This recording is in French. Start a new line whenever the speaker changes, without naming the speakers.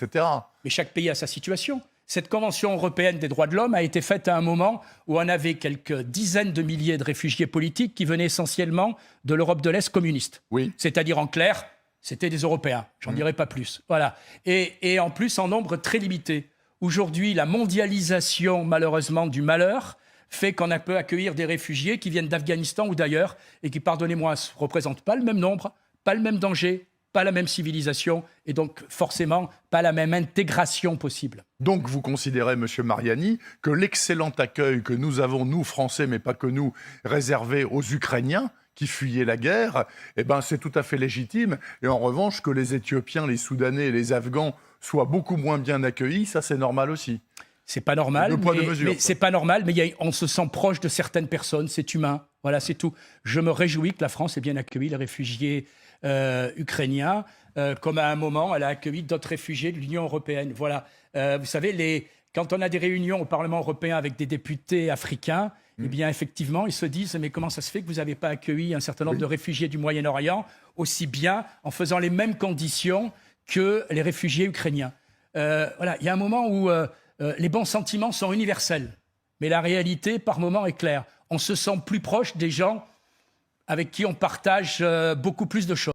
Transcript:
etc.
Mais chaque pays a sa situation. Cette Convention européenne des droits de l'homme a été faite à un moment où on avait quelques dizaines de milliers de réfugiés politiques qui venaient essentiellement de l'Europe de l'Est communiste.
Oui.
C'est-à-dire, en clair, c'était des Européens. J'en dirai pas plus. Voilà. Et en plus, en nombre très limité. Aujourd'hui, la mondialisation, malheureusement, du malheur fait qu'on peut accueillir des réfugiés qui viennent d'Afghanistan ou d'ailleurs et qui, pardonnez-moi, ne représentent pas le même nombre, pas le même danger, pas la même civilisation et donc forcément pas la même intégration possible.
Donc vous considérez, Monsieur Mariani, que l'excellent accueil que nous avons, nous Français, mais pas que nous, réservé aux Ukrainiens qui fuyaient la guerre, eh ben, c'est tout à fait légitime. Et en revanche, que les Éthiopiens, les Soudanais et les Afghans soient beaucoup moins bien accueillis, ça c'est normal aussi.
C'est pas normal,
mais
c'est pas normal, mais on se sent proche de certaines personnes, c'est humain. Voilà, c'est tout. Je me réjouis que la France ait bien accueilli les réfugiés ukrainiens, comme à un moment, elle a accueilli d'autres réfugiés de l'Union européenne. Voilà. Vous savez, quand on a des réunions au Parlement européen avec des députés africains, eh bien, effectivement, ils se disent « Mais comment ça se fait que vous n'avez pas accueilli un certain nombre de réfugiés du Moyen-Orient aussi bien en faisant les mêmes conditions que les réfugiés ukrainiens ?» Voilà, il y a un moment où les bons sentiments sont universels, mais la réalité, par moment, est claire. On se sent plus proche des gens avec qui on partage beaucoup plus de choses.